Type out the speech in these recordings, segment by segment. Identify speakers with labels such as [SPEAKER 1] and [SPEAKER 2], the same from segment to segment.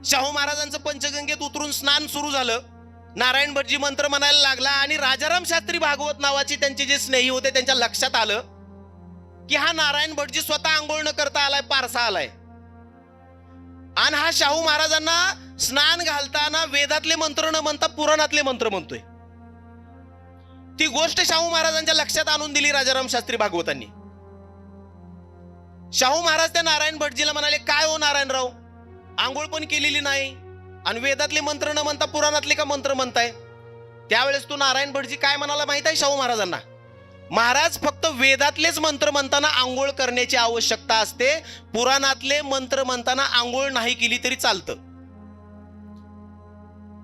[SPEAKER 1] शाहू महाराजांचं पंचगंगेत उतरून स्नान सुरू झालं. नारायण भटजी मंत्र म्हणायला लागला आणि राजाराम शास्त्री भागवत नावाचे त्यांचे जे स्नेही होते त्यांच्या लक्षात आलं की हा नारायण भटजी स्वतः आंघोळ न करता आलाय, पारसा आलाय, आणि हा शाहू महाराजांना स्नान घालताना वेदातले मंत्र न म्हणता पुराणातले मंत्र म्हणतोय. ती गोष्ट शाहू महाराजांच्या लक्षात आणून दिली राजाराम शास्त्री भागवतांनी. शाहू महाराज त्या नारायण भटजीला म्हणाले, काय हो नारायणराव, आंघोळ पण केलेली नाही आणि वेदातले मंत्र न म्हणता पुराणातले का मंत्र म्हणताय? त्यावेळेस तो नारायण भटजी काय म्हणाला माहित आहे शाहू महाराजांना? महाराज, फक्त वेदातलेच मंत्र म्हणताना आंघोळ करण्याची आवश्यकता असते, पुराणातले मंत्र म्हणताना आंघोळ नाही केली तरी चालतं.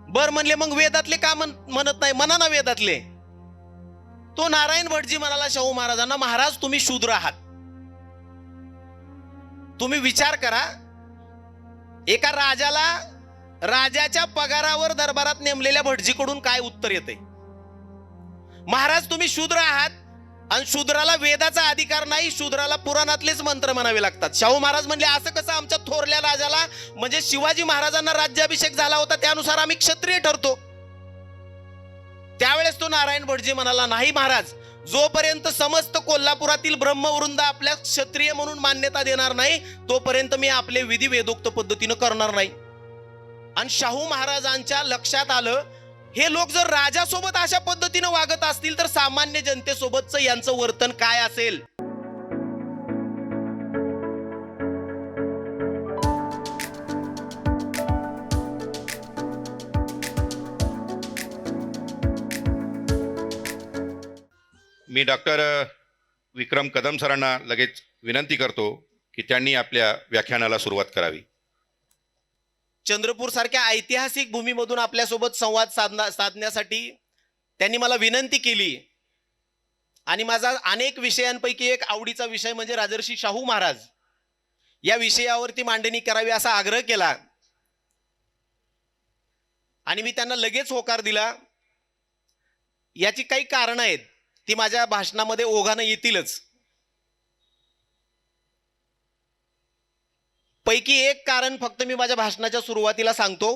[SPEAKER 1] बर म्हणले, मग वेदातले का म्हणत नाही? म्हणा ना वेदातले. तो नारायण भटजी म्हणाला शाहू महाराजांना, महाराज तुम्ही शूद्र आहात. तुम्ही विचार करा, एका राजाला राजाच्या पगारावर दरबारात नेमलेल्या भटजीकडून काय उत्तर येते? महाराज तुम्ही शूद्र आहात आणि शूद्राला वेदाचा अधिकार नाही, शूद्राला पुराणातलेच मंत्र म्हणावे लागतात. शाहू महाराज म्हणले, असं कसं? आमच्या थोरल्या राजाला म्हणजे शिवाजी महाराजांना राज्याभिषेक झाला होता त्यानुसार आम्ही क्षत्रिय ठरतो. त्यावेळेस तो नारायण भटजी म्हणाला, नाही महाराज, जोपर्यंत समस्त कोल्हापुरातील ब्रह्मवृंद आपल्या क्षत्रिय म्हणून मान्यता देणार नाही तोपर्यंत मी आपले विधी वेदोक्त पद्धतीनं करणार नाही. आणि शाहू महाराजांच्या लक्षात आलं, हे लोक जर राजासोबत अशा पद्धतीनं वागत असतील तर सामान्य जनतेसोबतचं यांचं वर्तन काय असेल?
[SPEAKER 2] मी डॉक्टर विक्रम कदम सरांना लगेच विनंती करतो की त्यांनी आपल्या व्याख्यानाला सुरुवात करावी.
[SPEAKER 1] चंद्रपूर सारख्या ऐतिहासिक भूमीमधून आपल्यासोबत संवाद साधण्यासाठी त्यांनी मला विनंती केली आणि माझा अनेक विषयांपैकी एक आवडीचा विषय म्हणजे राजर्षी शाहू महाराज या विषयावरती मांडणी करावी असा आग्रह केला आणि मी त्यांना लगेच होकार दिला. याची काही कारणं आहेत, ती माझ्या भाषणामध्ये ओघानं येतीलच. पैकी एक कारण फक्त मी माझ्या भाषणाच्या सुरुवातीला सांगतो.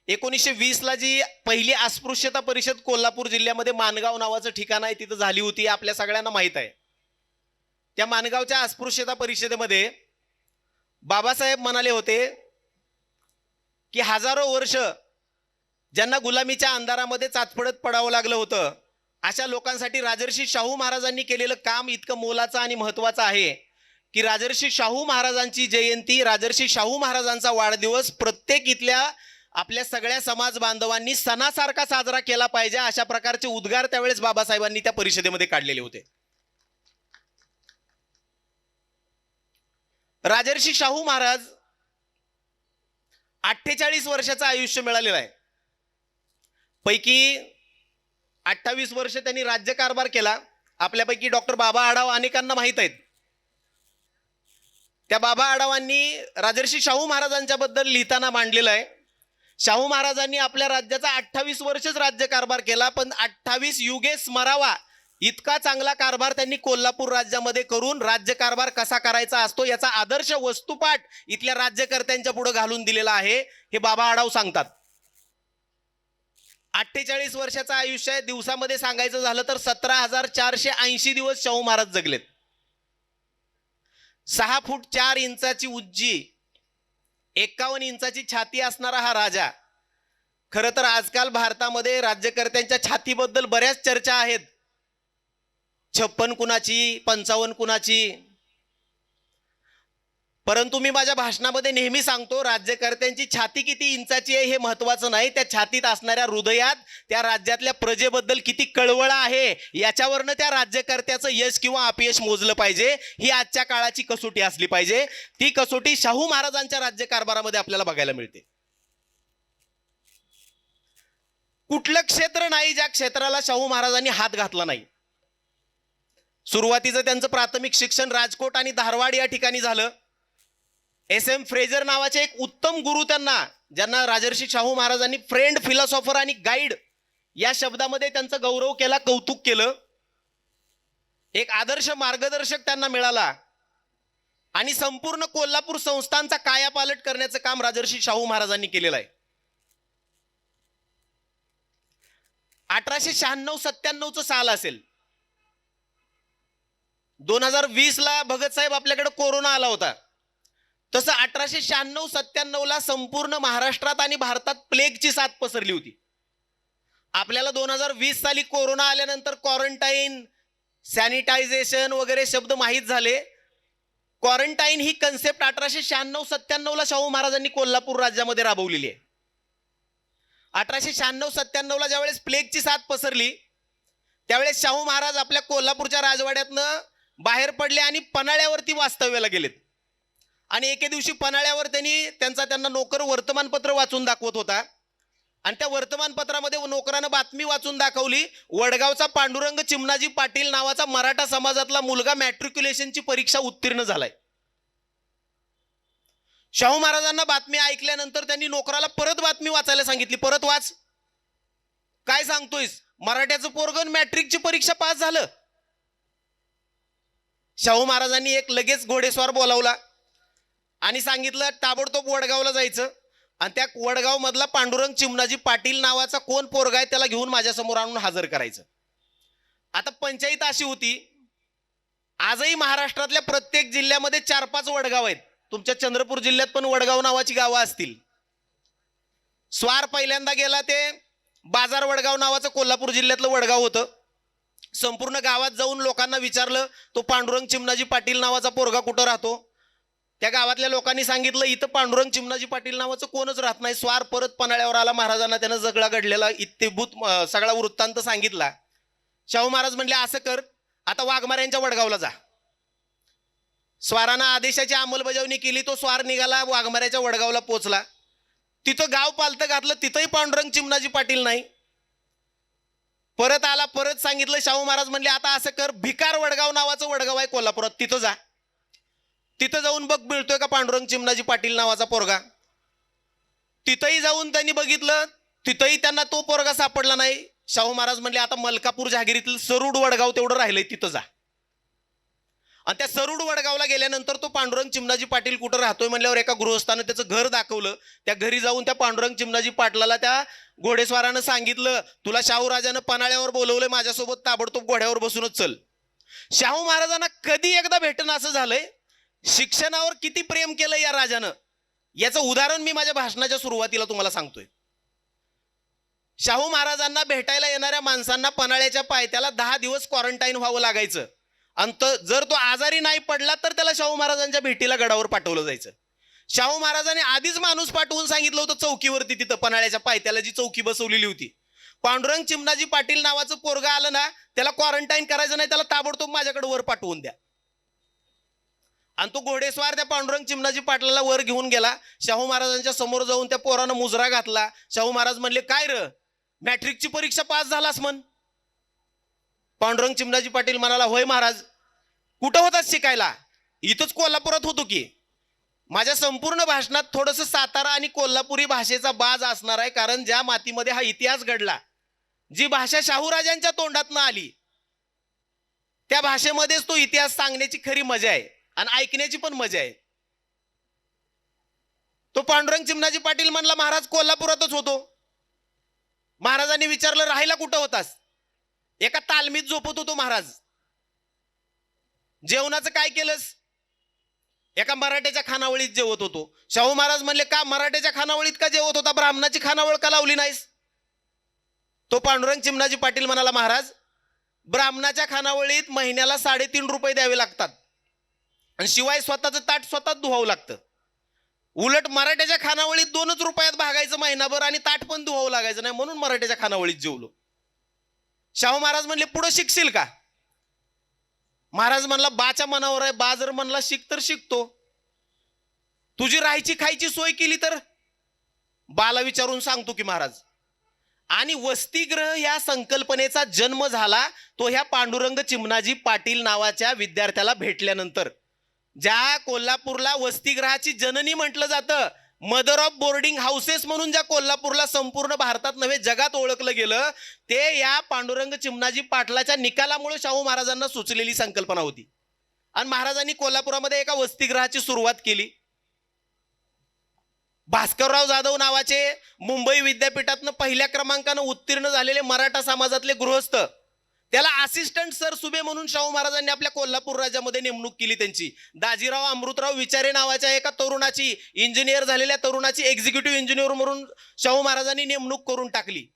[SPEAKER 1] 1920 ला जी पहिली अस्पृश्यता परिषद कोल्हापूर जिल्ह्यामध्ये माणगाव नावाचं ठिकाण आहे तिथं झाली होती, आपल्या सगळ्यांना माहित आहे. त्या माणगावच्या अस्पृश्यता परिषदेमध्ये बाबासाहेब म्हणाले होते की हजारो वर्ष ज्यांना गुलामीच्या अंधारामध्ये चाचपडत पडावं लागलं होतं अशा लोकांसाठी राजर्षी शाहू महाराजांनी केलेलं काम इतकं मोलाचं आणि महत्वाचं आहे की राजर्षी शाहू महाराजांची जयंती, राजर्षी शाहू महाराजांचा वाढदिवस प्रत्येक इथल्या आपल्या सगळ्या समाज बांधवांनी सणासारखा साजरा केला पाहिजे, अशा प्रकारचे उद्गार त्यावेळेस बाबासाहेबांनी त्या परिषदेमध्ये काढलेले होते. राजर्षी शाहू महाराज 48 वर्षाचं आयुष्य मिळालेलं आहे. पैकी 28 वर्ष त्यांनी राज्यकारभार केला. आपल्यापैकी डॉक्टर बाबा आढाव अनेकांना माहित आहेत. त्या बाबा आढावांनी राजर्षी शाहू महाराजांच्या बद्दल लिहिताना मांडलेलं आहे, शाहू महाराजांनी आपल्या राज्याचा 28 वर्षच राज्यकारभार केला, पण 28 युगे स्मरावा इतका चांगला कारभार त्यांनी कोल्हापूर राज्यामध्ये करून राज्यकारभार कसा करायचा असतो याचा आदर्श वस्तुपाठ इथल्या राज्यकर्त्यांच्या पुढे घालून दिलेला आहे, हे बाबा आढाव सांगतात. 48 वर्षाचं आयुष्य आहे. दिवसामध्ये सांगायचं झालं तर 17,480 दिवस शाहू महाराज जगलेत. 6 फूट 4 इंचाची उंची, 51 इंचाची छाती असणारा हा राजा. खरं तर आजकाल भारतामध्ये राज्यकर्त्यांच्या छातीबद्दल बऱ्याच चर्चा आहेत. 56 कुणाची, 55 कुणाची. परंतु मी माझ्या भाषणामध्ये नेहमी सांगतो, राज्यकर्त्यांची छाती किती इंचाची आहे हे महत्वाचं नाही, त्या छातीत असणाऱ्या हृदयात त्या राज्यातल्या प्रजेबद्दल किती कळवळा आहे याच्यावरनं त्या राज्यकर्त्याचं यश किंवा अपयश मोजलं पाहिजे. ही आजच्या काळाची कसोटी असली पाहिजे. ती कसोटी शाहू महाराजांच्या राज्यकारभारामध्ये आपल्याला बघायला मिळते. कुठलं क्षेत्र नाही ज्या क्षेत्राला शाहू महाराजांनी हात घातला नाही. सुरुवातीचं त्यांचं प्राथमिक शिक्षण राजकोट आणि धारवाड या ठिकाणी झालं. SM फ्रेजर नावाचे एक उत्तम गुरु त्यांना, ज्यांना राजर्षी शाहू महाराजांनी फ्रेंड, फिलॉसॉफर आणि गाईड या शब्दामध्ये त्यांचा गौरव केला, कौतुक केलं. एक आदर्श मार्गदर्शक त्यांना मिळाला. आणि संपूर्ण कोल्हापूर संस्थांचा कायापालट करण्याचं काम राजर्षी शाहू महाराजांनी केलेलं आहे. 1896-97 साल असेल. 2020 ला भगत साहेब आपल्याकडे कोरोना आला होता. तसं 1896-97 संपूर्ण महाराष्ट्रात आणि भारतात प्लेगची साथ पसरली होती. आपल्याला 2020 साली कोरोना आल्यानंतर क्वारंटाईन, सॅनिटायझेशन वगैरे शब्द माहीत झाले. क्वारंटाईन ही कन्सेप्ट 1896-97 शाहू महाराजांनी कोल्हापूर राज्यामध्ये राबवलेली आहे. 1896-97 ज्यावेळेस प्लेगची साथ पसरली त्यावेळेस शाहू महाराज आपल्या कोल्हापूरच्या राजवाड्यातनं बाहेर पडले आणि पन्हाळ्यावरती वास्तव्याला गेलेत. आणि एके दिवशी पन्हाळ्यावर त्यांना नोकर वर्तमानपत्र वाचून दाखवत होता आणि त्या वर्तमानपत्रामध्ये नोकरानं बातमी वाचून दाखवली, वडगावचा पांडुरंग चिमणाजी पाटील नावाचा मराठा समाजातला मुलगा मॅट्रिक्युलेशनची परीक्षा उत्तीर्ण झालाय. शाहू महाराजांना बातमी ऐकल्यानंतर त्यांनी नोकराला परत बातमी वाचायला सांगितली. परत वाच. काय सांगतोयस? मराठ्याचं पोरगण मॅट्रिकची परीक्षा पास झालं. शाहू महाराजांनी एक लगेच घोडेस्वार बोलावला आणि सांगितलं ताबडतोब वडगावला जायचं आणि त्या वडगाव मधला पांडुरंग चिमणाजी पाटील नावाचा कोण पोरगा आहे त्याला घेऊन माझ्यासमोर आणून हजर करायचं. आता पंचायत अशी होती, आजही महाराष्ट्रातल्या प्रत्येक जिल्ह्यामध्ये 4-5 वडगाव आहेत. तुमच्या चंद्रपूर जिल्ह्यात पण वडगाव नावाची गावं असतील. स्वार पहिल्यांदा गेला ते बाजार वडगाव नावाचं कोल्हापूर जिल्ह्यातलं वडगाव होतं. संपूर्ण गावात जाऊन लोकांना विचारलं तो पांडुरंग चिमणाजी पाटील नावाचा पोरगा कुठं राहतो. त्या गावातल्या लोकांनी सांगितलं इथं पांडुरंग चिमणाजी पाटील नावाचं कोणच राहत नाही. स्वार परत पन्हाळ्यावर आला. महाराजांना त्यानं जगला घडलेला इत्तेभूत सगळा वृत्तांत सांगितला. शाहू महाराज म्हणले असं कर, आता वाघमाऱ्यांच्या वडगावला जा. स्वारानं आदेशाची अंमलबजावणी केली. तो स्वार निघाला, वाघमाऱ्याच्या वडगावला पोहोचला. तिथं गाव पालतं घातलं, तिथंही पांडुरंग चिमणाजी पाटील नाही. परत आला, परत सांगितलं. शाहू महाराज म्हणले आता असं कर, भिकार वडगाव नावाचं वडगाव आहे कोल्हापुरात, तिथं जा. तिथं जाऊन बघ मिळतोय का पांडुरंग चिमणाजी पाटील नावाचा पोरगा. तिथंही जाऊन त्यांनी बघितलं, तिथंही त्यांना तो पोरगा सापडला नाही. शाहू महाराज म्हणले आता मलकापूर जहागिरीतील सरुड वडगाव तेवढं राहिलंय, तिथं जा. आणि त्या सरुड वडगावला गेल्यानंतर तो पांडुरंग चिमणाजी पाटील कुठं राहतोय म्हणल्यावर एका गृहस्थानं त्याचं घर दाखवलं. त्या घरी जाऊन त्या पांडुरंग चिमणाजी पाटलाला त्या घोडेस्वारानं सांगितलं तुला शाहू राजानं पन्हाळ्यावर बोलवलंय, माझ्यासोबत ताबडतोब घोड्यावर बसूनच चल. शाहू महाराजांना कधी एकदा भेटणं असं झालंय. शिक्षणावर किती प्रेम केलं या राजानं याचं उदाहरण मी माझ्या भाषणाच्या सुरुवातीला तुम्हाला सांगतोय. शाहू महाराजांना भेटायला येणाऱ्या माणसांना पन्हाळ्याच्या पायथ्याला 10 दिवस क्वारंटाईन व्हावं लागायचं. आणि जर तो आजारी नाही पडला तर त्याला शाहू महाराजांच्या भेटीला गडावर पाठवलं जायचं. शाहू महाराजांनी आधीच माणूस पाठवून सांगितलं होतं चौकीवरती, तिथं पन्हाळ्याच्या पायथ्याला जी चौकी बसवलेली होती, पांडुरंग चिमणाजी पाटील नावाचं पोरगा आलं ना त्याला क्वारंटाईन करायचं नाही, त्याला ताबडतोब माझ्याकडे वर पाठवून द्या. आणि तो घोडेस्वार त्या पांडुरंग चिमणाजी पाटलाला वर घेऊन गेला. शाहू महाराजांच्या समोर जाऊन त्या पोरानं मुजरा घातला. शाहू महाराज म्हणले काय र मॅट्रिकची परीक्षा पास झालास म्हण. पांडुरंग चिमणाजी पाटील म्हणाला होय महाराज. कुठं होतास शिकायला? इथंच कोल्हापुरात होतो की. माझ्या संपूर्ण भाषणात थोडंसं सातारा आणि कोल्हापुरी भाषेचा बाज असणार आहे, कारण ज्या मातीमध्ये हा इतिहास घडला, जी भाषा शाहू राजांच्या तोंडातनं आली त्या भाषेमध्येच तो इतिहास सांगण्याची खरी मजा आहे आणि ऐकण्याची पण मजा आहे. तो पांडुरंग चिमणाजी पाटील म्हणला महाराज कोल्हापुरातच होतो. महाराजांनी विचारलं राहायला कुठं होतास? एका तालमीत झोपत होतो महाराज. जेवणाचं काय केलंस? एका मराठ्याच्या खानावळीत जेवत होतो. शाहू महाराज म्हणले का मराठ्याच्या खानावळीत का जेवत होता, ब्राह्मणाची खानावळ का लावली नाहीस? तो पांडुरंग चिमणाजी पाटील म्हणाला महाराज ब्राह्मणाच्या खानावळीत महिन्याला 3.5 रुपये द्यावे लागतात आणि शिवाय स्वतःचं ताट स्वतःच धुवावं लागतं. उलट मराठ्याच्या खानावळीत 2च रुपयात भागायचं महिनाभर आणि ताट पण धुवावं लागायचं नाही, म्हणून मराठ्याच्या खानावळीत जेवलो. शाहू महाराज म्हणले पुढे शिकशील का? महाराज म्हणला बाच्या मनावर आहे, बा जर म्हणला शिक तर शिकतो. तुझी राहायची खायची सोय केली तर बाला विचारून सांगतो की महाराज. आणि वसतिगृह या संकल्पनेचा जन्म झाला तो ह्या पांडुरंग चिमणाजी पाटील नावाच्या विद्यार्थ्याला भेटल्यानंतर. ज्या कोल्हापूरला वसतिगृहाची जननी म्हटलं जातं, मदर ऑफ बोर्डिंग हाऊसेस म्हणून ज्या कोल्हापूरला संपूर्ण भारतात नव्हे जगात ओळखलं गेलं, ते या पांडुरंग चिमणाजी पाटलाच्या निकालामुळे शाहू महाराजांना सुचलेली संकल्पना होती. आणि महाराजांनी कोल्हापुरामध्ये एका वसतिगृहाची सुरुवात केली. भास्करराव जाधव नावाचे मुंबई विद्यापीठातनं पहिल्या क्रमांकानं उत्तीर्ण झालेले मराठा समाजातले गृहस्थ, त्याला असिस्टंट सरसुबे म्हणून शाहू महाराजांनी आपल्या कोल्हापूर राज्यामध्ये नेमणूक केली त्यांची. दाजीराव अमृतराव विचारे नावाच्या एका तरुणाची, इंजिनियर झालेल्या तरुणाची एक्झिक्युटिव्ह इंजिनियर म्हणून शाहू महाराजांनी नेमणूक करून टाकली.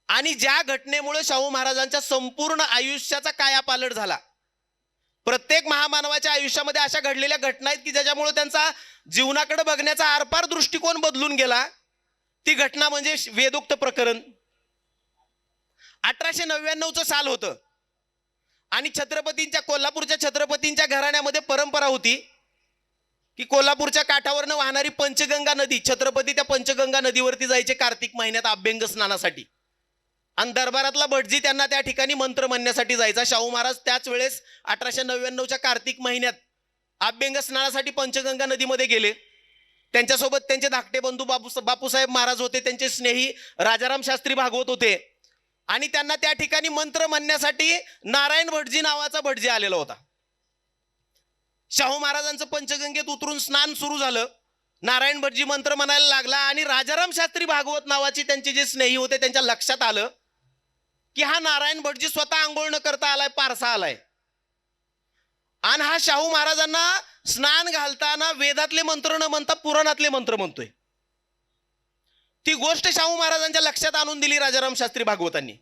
[SPEAKER 1] आणि ज्या घटनेमुळे शाहू महाराजांच्या संपूर्ण आयुष्याचा कायापालट झाला. प्रत्येक महामानवाच्या आयुष्यामध्ये अशा घडलेल्या घटना आहेत की ज्याच्यामुळे त्यांचा जीवनाकडे बघण्याचा आरपार दृष्टिकोन बदलून गेला. ती घटना म्हणजे वेदोक्त प्रकरण. 1899चं साल होतं आणि कोल्हापूरच्या छत्रपतींच्या घराण्यामध्ये परंपरा होती की कोल्हापूरच्या काठावरनं वाहणारी पंचगंगा नदी, छत्रपती त्या पंचगंगा नदीवरती जायचे कार्तिक महिन्यात अभ्यंग स्नानासाठी. आणि दरबारातला भटजी त्यांना त्या ठिकाणी मंत्र म्हणण्यासाठी जायचा. शाहू महाराज त्याच वेळेस 1899च्या कार्तिक महिन्यात अभ्यंग स्नानासाठी पंचगंगा नदीमध्ये गेले. त्यांच्यासोबत त्यांचे धाकटे बंधू बापूसाहेब महाराज होते, त्यांचे स्नेही राजाराम शास्त्री भागवत होते. आणि त्यांना त्या ठिकाणी मंत्र म्हणण्यासाठी नारायण भटजी नावाचा भटजी आलेला होता. शाहू महाराजांचं पंचगंगेत उतरून स्नान सुरू झालं. नारायण भटजी मंत्र म्हणायला लागला आणि राजाराम शास्त्री भागवत नावाची त्यांचे जे स्नेही होते त्यांच्या लक्षात आलं की हा नारायण भटजी स्वतः आंघोळ न करता आलाय, पारसा आलाय. आणि हा शाहू महाराजांना स्नान घालताना वेदातले मंत्र न म्हणता पुराणातले मंत्र म्हणतोय. ती गोष्ट शाहू महाराजांच्या लक्षात आणून दिली राजाराम शास्त्री भागवतांनी.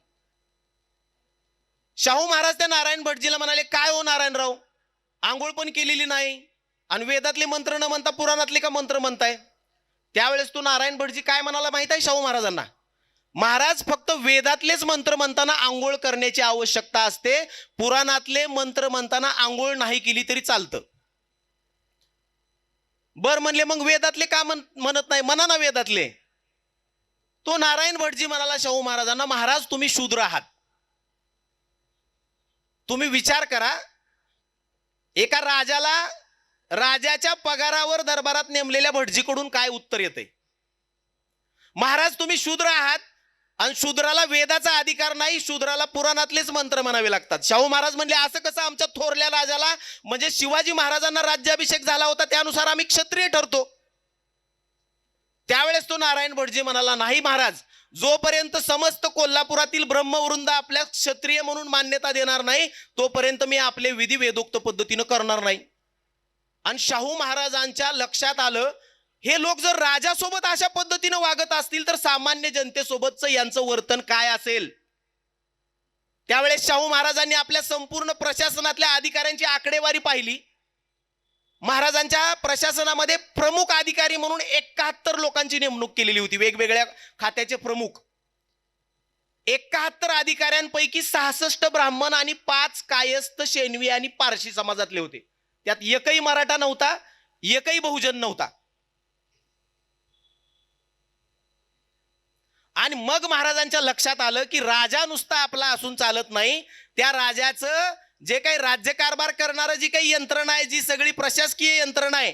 [SPEAKER 1] शाहू महाराज त्या नारायण भटजीला म्हणाले, काय हो नारायणराव, आंघोळ पण केलेली नाही आणि वेदातले मंत्र न म्हणता पुराणातले का मंत्र म्हणताय? त्यावेळेस तो नारायण भटजी काय म्हणाला माहित आहे शाहू महाराजांना? महाराज, फक्त वेदातलेच मंत्र म्हणताना आंघोळ करण्याची आवश्यकता असते, पुराणातले मंत्र म्हणताना आंघोळ नाही केली तरी चालतं. बर म्हणले, मग वेदातले का म्हणत नाही? म्हणा ना वेदातले. तो नारायण भटजी म्हणाला शाहू महाराजांना, महाराज तुम्ही शूद्र आहात. तुम्ही विचार करा, एका राजाच्या पगारावर दरबारात नेमलेल्या भटजीकडून काय उत्तर येते? महाराज तुम्ही शूद्र आहात आणि शूद्राला वेदाचा अधिकार नाही, शूद्राला पुराणातलेच मंत्र म्हणावे लागतात. शाहू महाराज म्हणले, असं कसं? आमच्या थोरल्या राजाला म्हणजे शिवाजी महाराजांना राज्याभिषेक झाला होता त्यानुसार आम्ही क्षत्रिय ठरतो. त्यावेळेस तो नारायण भटजी म्हणाला, नाही महाराज, जोपर्यंत समस्त कोल्हापुरातील ब्रह्मवृंद आपल्या क्षत्रिय म्हणून मान्यता देणार नाही तोपर्यंत मी आपले विधी वेदोक्त पद्धतीनं करणार नाही. आणि शाहू महाराजांच्या लक्षात आलं, हे लोक जर राजासोबत अशा पद्धतीनं वागत असतील तर सामान्य जनतेसोबतचं यांचं वर्तन काय असेल? त्यावेळेस शाहू महाराजांनी आपल्या संपूर्ण प्रशासनातल्या अधिकाऱ्यांची आकडेवारी पाहिली. महाराजांच्या प्रशासनामध्ये प्रमुख अधिकारी म्हणून 71 लोकांची नेमणूक केलेली होती, वेगवेगळ्या खात्याचे प्रमुख. 71 अधिकाऱ्यांपैकी 66 ब्राह्मण आणि 5 कायस्थ, शेनवी आणि पारशी समाजातले होते. त्यात एकही मराठा नव्हता, एकही बहुजन नव्हता. आणि मग महाराजांच्या लक्षात आलं की राजा नुसता आपला असून चालत नाही, त्या राजाचं जे काही राज्यकारभार करणारं जी काही यंत्रणा आहे, जी सगळी प्रशासकीय यंत्रणा आहे,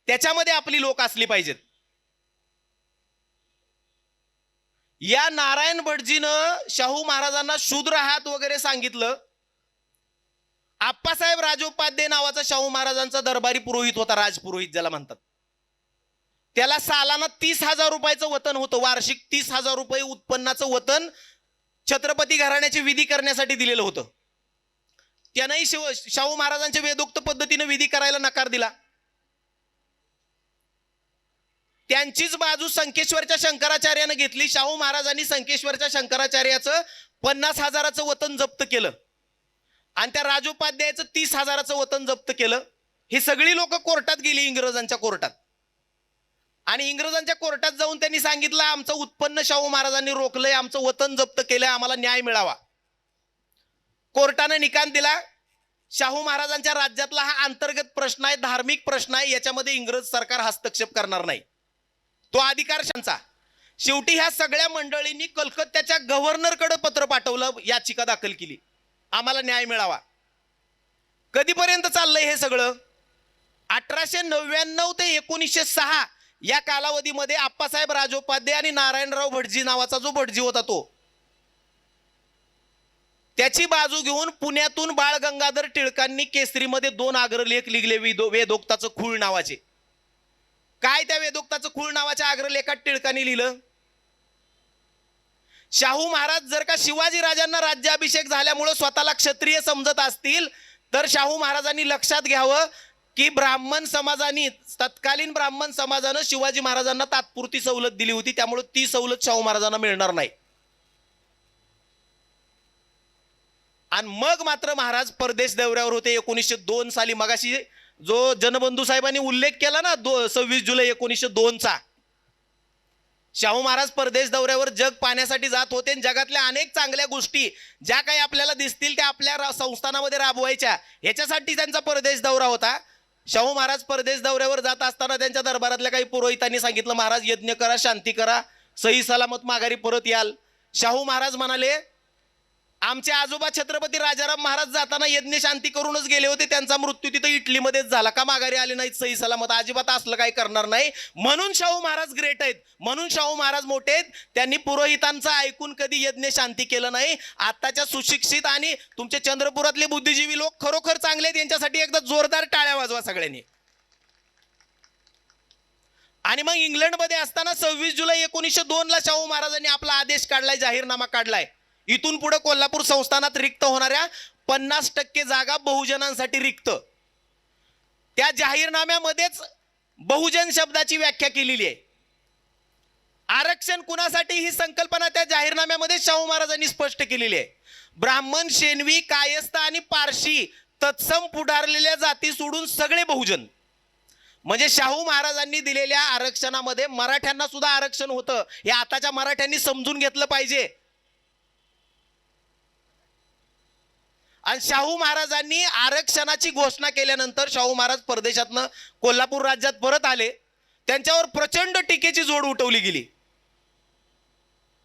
[SPEAKER 1] त्याच्यामध्ये आपली लोक असली पाहिजेत. या नारायण भटजीनं शाहू महाराजांना शूद्र आहात वगैरे सांगितलं. आप्पासाहेब राजोपाध्ये नावाचा शाहू महाराजांचा दरबारी पुरोहित होता, राजपुरोहित ज्याला म्हणतात. त्याला सालाना 30,000 रुपयाचं वतन होतं, वार्षिक 30,000 रुपये उत्पन्नाचं वतन छत्रपती घराण्याची विधी करण्यासाठी दिलेलं होतं. त्यानंही शाहू महाराजांच्या वेदोक्त पद्धतीने विधी करायला नकार दिला. त्यांचीच बाजू संकेश्वरच्या शंकराचार्यानं घेतली. शाहू महाराजांनी संकेश्वरच्या शंकराचार्याचं 50,000चं वतन जप्त केलं आणि त्या राजोपाध्यायाचं 30,000चं वतन जप्त केलं. ही सगळी लोक कोर्टात गेली, इंग्रजांच्या कोर्टात. आणि इंग्रजांच्या कोर्टात जाऊन त्यांनी सांगितलं, आमचं उत्पन्न शाहू महाराजांनी रोखलंय, आमचं वतन जप्त केलंय, आम्हाला न्याय मिळावा. कोर्टाने निकाल दिला, शाहू महाराजांच्या राज्यातला हा अंतर्गत प्रश्न आहे, धार्मिक प्रश्न आहे, याच्यामध्ये इंग्रज सरकार हस्तक्षेप करणार नाही, तो अधिकार त्यांचा. शेवटी ह्या सगळ्या मंडळींनी कलकत्त्याच्या गव्हर्नरकडे पत्र पाठवलं, याचिका दाखल केली, आम्हाला न्याय मिळावा. कधीपर्यंत चाललंय हे सगळं? 1899 ते 1906 या कालावधीमध्ये आप्पासाहेब राजोपाध्ये आणि नारायणराव भटजी नावाचा जो भटजी होता, तो त्याची बाजू घेऊन पुण्यातून बाळ गंगाधर टिळकांनी केसरीमध्ये 2 अग्रलेख लिहिले वेदोक्ताचं खूळ नावाचे. काय त्या वेदोक्ताचं खूळ नावाच्या अग्रलेखात टिळकांनी लिहिलं? शाहू महाराज जर का शिवाजी राजांना राज्याभिषेक झाल्यामुळे स्वतःला क्षत्रिय समजत असतील तर शाहू महाराजांनी लक्षात घ्यावं की ब्राह्मण समाजाने, तत्कालीन ब्राह्मण समाजानं शिवाजी महाराजांना तात्पुरती सवलत दिली होती, त्यामुळे ती सवलत शाहू महाराजांना मिळणार नाही. आणि मग मात्र महाराज परदेश दौऱ्यावर होते 1902 साली. मगाशी जो जनबंधू साहेबांनी उल्लेख केला ना 26 जुलै 1902 चा, शाहू महाराज परदेश दौऱ्यावर जग पाहण्यासाठी जात होते आणि जगातल्या अनेक चांगल्या गोष्टी ज्या काही आपल्याला दिसतील त्या आपल्या संस्थानामध्ये राबवायच्या, ह्याच्यासाठी त्यांचा परदेश दौरा होता. शाहू महाराज परदेश दौऱ्यावर जात असताना त्यांच्या दरबारातल्या काही पुरोहितांनी सांगितलं, महाराज यज्ञ करा, शांती करा, सही सलामत माघारी परत याल. शाहू महाराज म्हणाले, आमचे आजोबा छत्रपती राजाराम महाराज जाताना यज्ञ शांती करूनच गेले होते, त्यांचा मृत्यू तिथं इटलीमध्येच झाला, का माघारी आले नाहीत सही सलामत? अजिबात असलं काही करणार नाही. म्हणून शाहू महाराज ग्रेट आहेत, म्हणून शाहू महाराज मोठे आहेत. त्यांनी पुरोहितांचं ऐकून कधी यज्ञ शांती केलं नाही. आताच्या सुशिक्षित आणि तुमचे चंद्रपुरातले बुद्धिजीवी लोक खरोखर चांगले आहेत, यांच्यासाठी एकदा जोरदार टाळ्या वाजवा सगळ्यांनी. आणि मग इंग्लंडमध्ये असताना 26 जुलै 1902 ला शाहू महाराजांनी आपला आदेश काढलाय, जाहीरनामा काढलाय. इथून पुढे कोल्हापूर संस्थानात रिक्त होणाऱ्या 50% जागा बहुजनांसाठी रिक्त. त्या जाहीरनाम्यामध्येच बहुजन शब्दाची व्याख्या केलेली आहे. आरक्षण कुणासाठी ही संकल्पना त्या जाहीरनाम्यामध्ये शाहू महाराजांनी स्पष्ट केलेली आहे. ब्राह्मण, शेणवी, कायस्थ आणि पारशी तत्सम पुढारलेल्या जाती सोडून सगळे बहुजन. म्हणजे शाहू महाराजांनी दिलेल्या आरक्षणामध्ये मराठ्यांना सुद्धा आरक्षण होतं, हे आताच्या मराठ्यांनी समजून घेतलं पाहिजे. आणि शाहू महाराजांनी आरक्षणाची घोषणा केल्यानंतर शाहू महाराज परदेशातनं कोल्हापूर राज्यात परत आले. त्यांच्यावर प्रचंड टीकेची जोड उठवली गेली.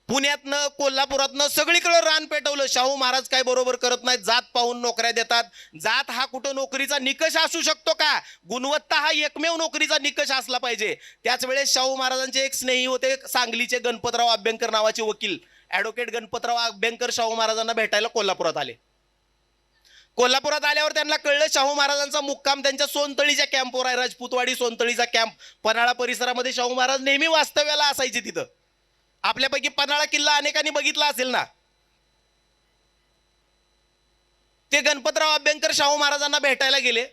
[SPEAKER 1] पुण्यातनं, कोल्हापुरातनं सगळीकडे रान पेटवलं. शाहू महाराज काय बरोबर करत नाहीत, जात पाहून नोकऱ्या देतात. जात हा कुठं नोकरीचा निकष असू शकतो का? गुणवत्ता हा एकमेव नोकरीचा निकष असला पाहिजे. त्याच वेळेस शाहू महाराजांचे एक स्नेही होते, सांगलीचे गणपतराव अभ्यंकर नावाचे वकील, ॲडव्होकेट गणपतराव अभ्यंकर शाहू महाराजांना भेटायला कोल्हापुरात आले. कोल्हापुरात आल्यावर त्यांना कळलं शाहू महाराजांचा मुक्काम त्यांच्या सोनतळीच्या कॅम्पवर आहे, राजपूतवाडी सोनतळीचा कॅम्प. पन्हाळा परिसरामध्ये शाहू महाराज नेहमी वास्तव्याला असायचे तिथं. आपल्यापैकी पन्हाळा किल्ला अनेकांनी बघितला असेल ना. ते गणपतराव अभ्यंकर शाहू महाराजांना भेटायला गेले.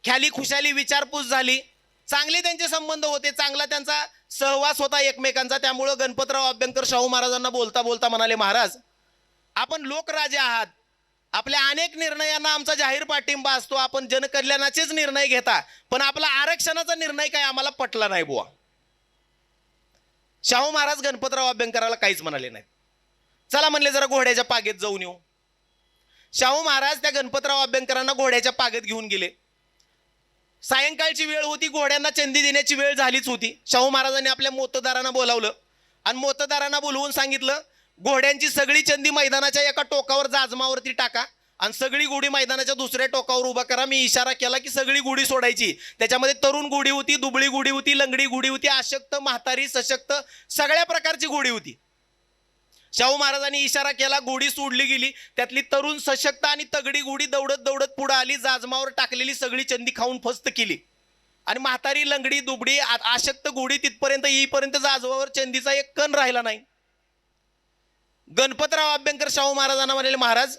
[SPEAKER 1] ख्याली खुशाली विचारपूस झाली, चांगले त्यांचे संबंध होते, चांगला त्यांचा सहवास होता एकमेकांचा. त्यामुळं गणपतराव अभ्यंकर शाहू महाराजांना बोलता बोलता म्हणाले, महाराज आपण लोकराजे आहात, आपल्या अनेक निर्णयांना आमचा जाहीर पाठिंबा असतो, आपण जनकल्याणाचेच निर्णय घेता, पण आपला आरक्षणाचा निर्णय काय आम्हाला पटला नाही बुवा. शाहू महाराज गणपतराव अभ्यंकराला काहीच म्हणाले नाही. चला म्हणले जरा घोड्याच्या पागेत जाऊन येऊ. शाहू महाराज त्या गणपतराव अभ्यंकरांना घोड्याच्या पागेत घेऊन गेले. सायंकाळची वेळ होती, घोड्यांना चंदी देण्याची वेळ झालीच होती. शाहू महाराजांनी आपल्या मोतदारांना बोलावलं आणि मोतदारांना बोलवून सांगितलं, घोड्यांची सगळी चंदी मैदानाच्या एका टोकावर जाजमावरती टाका आणि सगळी गुढी मैदानाच्या दुसऱ्या टोकावर उभा करा. मी इशारा केला की सगळी गुढी सोडायची. त्याच्यामध्ये तरुण गुढी होती, दुबळी गुढी होती, लंगडी गुढी होती, अशक्त, म्हातारी, सशक्त सगळ्या प्रकारची गुढी होती. शाहू महाराजांनी इशारा केला, गुढी सोडली गेली. त्यातली तरुण, सशक्त आणि तगडी गुढी दौडत दौडत पुढे आली, जाजमावर टाकलेली सगळी चंदी खाऊन फस्त केली. आणि म्हातारी, लंगडी, दुबडी, अशक्त गुढी तिथपर्यंत येईपर्यंत जाजवावर चंदीचा एक कण राहिला नाही. गणपतराव अभ्यंकर शाहू महाराजांना म्हणाले, महाराज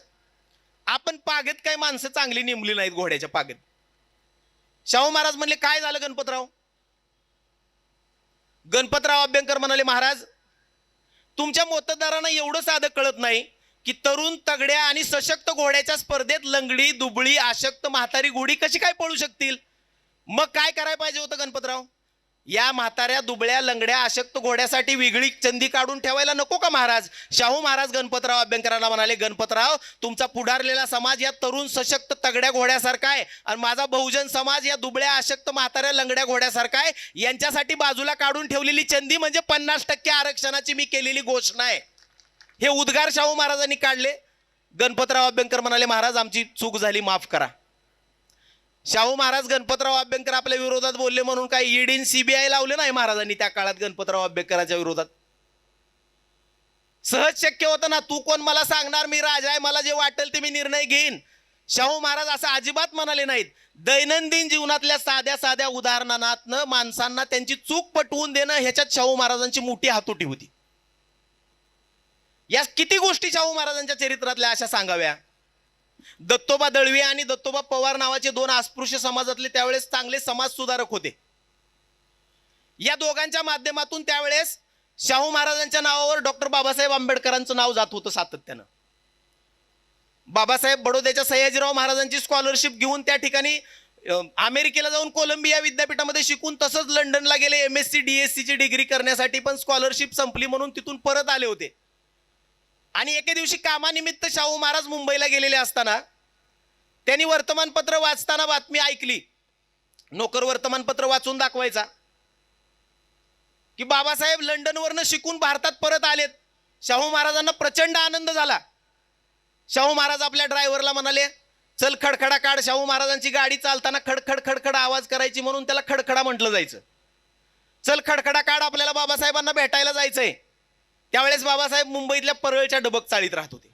[SPEAKER 1] आपण पागेत काय माणसं चांगली नेमली नाहीत घोड्याच्या पागेत. शाहू महाराज म्हणले, काय झालं गणपतराव? गणपतराव अभ्यंकर म्हणाले, महाराज तुमच्या मतदारांना एवढं साधं कळत नाही की तरुण, तगड्या आणि सशक्त घोड्याच्या स्पर्धेत लंगडी, दुबळी, अशक्त, म्हातारी घोडी कशी काय पळू शकतील? मग काय करायला पाहिजे होतं गणपतराव? या म्हाताऱ्या, दुबळ्या, लंगड्या, अशक्त घोड्यासाठी वेगळी चंदी काढून ठेवायला नको का महाराज? शाहू महाराज गणपतराव अभ्यंकरांना म्हणाले, गणपतराव तुमचा पुढारलेला समाज या तरुण, सशक्त, तगड्या घोड्यासारखा आहे आणि माझा बहुजन समाज या दुबळ्या, अशक्त, म्हाताऱ्या, लंगड्या घोड्यासारखा आहे. यांच्यासाठी बाजूला काढून ठेवलेली चंदी म्हणजे 50% आरक्षणाची मी केलेली घोषणा आहे. हे उद्गार शाहू महाराजांनी काढले. गणपतराव अभ्यंकर म्हणाले, महाराज आमची चूक झाली, माफ करा. शाहू महाराज गणपतराव अभ्यंकर आपल्या विरोधात बोलले म्हणून काही ईडी, CBI लावले नाही महाराजांनी त्या काळात गणपतराव अभ्यंकरांच्या विरोधात. सहज शक्य होतं ना. तू कोण मला सांगणार, मी राजा आहे, मला जे वाटेल ते मी निर्णय घेईन. शाहू महाराज असं अजिबात म्हणाले नाहीत. दैनंदिन जीवनातल्या साध्या साध्या उदाहरणातनं माणसांना त्यांची चूक पटवून देणं, ह्याच्यात शाहू महाराजांची मोठी हातोटी होती. या किती गोष्टी शाहू महाराजांच्या चरित्रातल्या अशा सांगाव्या. दत्तोबा दळवी आणि दत्तोबा पवार नावाचे दोन अस्पृश्य समाजातले त्यावेळेस चांगले समाज सुधारक होते. या दोघांच्या माध्यमातून त्यावेळेस शाहू महाराजांच्या नावावर डॉक्टर बाबासाहेब आंबेडकरांचं नाव जात होतं सातत्यानं. बाबासाहेब बडोद्याच्या सयाजीराव महाराजांची स्कॉलरशिप घेऊन त्या ठिकाणी अमेरिकेला जाऊन कोलंबिया विद्यापीठामध्ये शिकून तसंच लंडनला गेले MSc DSc ची डिग्री करण्यासाठी. पण स्कॉलरशिप संपली म्हणून तिथून परत आले होते. आणि एके दिवशी कामानिमित्त शाहू महाराज मुंबईला गेलेले असताना त्यांनी वर्तमानपत्र वाचताना बातमी ऐकली. नोकर वर्तमानपत्र वाचून दाखवायचा की बाबासाहेब लंडनवरनं शिकून भारतात परत आलेत. शाहू महाराजांना प्रचंड आनंद झाला. शाहू महाराज आपल्या ड्रायव्हरला म्हणाले, चल खडखडा काढ. शाहू महाराजांची गाडी चालताना खडखड खडखड आवाज करायची म्हणून त्याला खडखडा म्हटलं जायचं. चल खडखडा काढ, आपल्याला बाबासाहेबांना भेटायला जायचंय. त्यावेळेस बाबासाहेब मुंबईतल्या परळच्या डबक चाळीत राहत होते.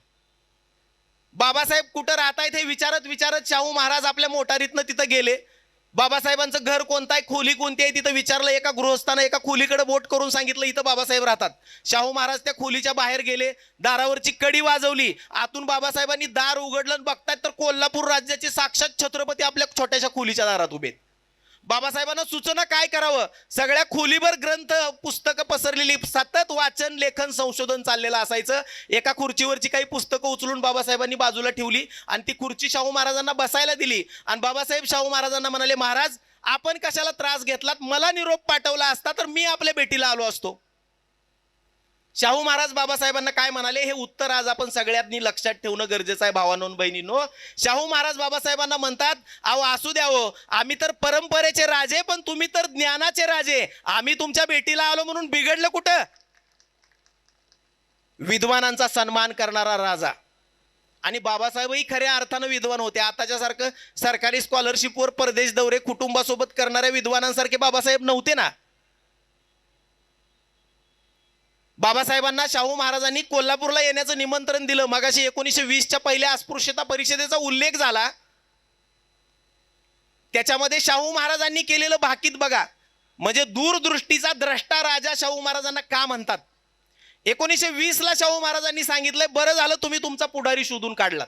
[SPEAKER 1] बाबासाहेब कुठं राहतायत हे विचारत विचारत शाहू महाराज आपल्या मोटारीतनं तिथं गेले. बाबासाहेबांचं घर कोणतं आहे, खोली कोणती आहे तिथं विचारलं. एका गृहस्थानं एका खोलीकडे बोट करून सांगितलं इथं बाबासाहेब राहतात. शाहू महाराज त्या खोलीच्या बाहेर गेले, दारावरची कडी वाजवली. आतून बाबासाहेबांनी दार उघडलं, बघतायत तर कोल्हापूर राज्याचे साक्षात छत्रपती आपल्या छोट्याशा खोलीच्या दारात उभे. बाबासाहेबांना सुचना काय करावं. सगळ्या खोलीभर ग्रंथ पुस्तकं पसरलेली, सतत वाचन लेखन संशोधन चाललेलं असायचं. एका खुर्चीवरची काही पुस्तकं उचलून बाबासाहेबांनी बाजूला ठेवली आणि ती खुर्ची शाहू महाराजांना बसायला दिली. आणि बाबासाहेब शाहू महाराजांना म्हणाले, महाराज आपण कशाला त्रास घेतलात, मला निरोप पाठवला असता तर मी आपल्या भेटीला आलो असतो. शाहू महाराज बाबासाहेबांना काय म्हणाले हे उत्तर आज आपण सगळ्यांनी लक्षात ठेवणं गरजेचं आहे भावांनो बहिणींनो. शाहू महाराज बाबासाहेबांना म्हणतात, अहो असू द्यावं, आम्ही तर परंपरेचे राजे, पण तुम्ही तर ज्ञानाचे राजे. आम्ही तुमच्या भेटीला आलो म्हणून बिघडलं कुठं. विद्वानांचा सन्मान करणारा राजा. आणि बाबासाहेबही खऱ्या अर्थानं विद्वान होते. आताच्या सारखं सरकारी स्कॉलरशिपवर परदेश दौरे कुटुंबासोबत करणाऱ्या विद्वानांसारखे बाबासाहेब नव्हते ना. बाबासाहेबांना शाहू महाराजांनी कोल्हापूरला येण्याचं निमंत्रण दिलं. मगाशी 1920च्या पहिल्या अस्पृश्यता परिषदेचा उल्लेख झाला, त्याच्यामध्ये शाहू महाराजांनी केलेलं भाकीत बघा. म्हणजे दूरदृष्टीचा द्रष्टा राजा शाहू महाराजांना का म्हणतात. 1920ला शाहू महाराजांनी सांगितलंय, बरं झालं तुम्ही तुमचा पुढारी शोधून काढला.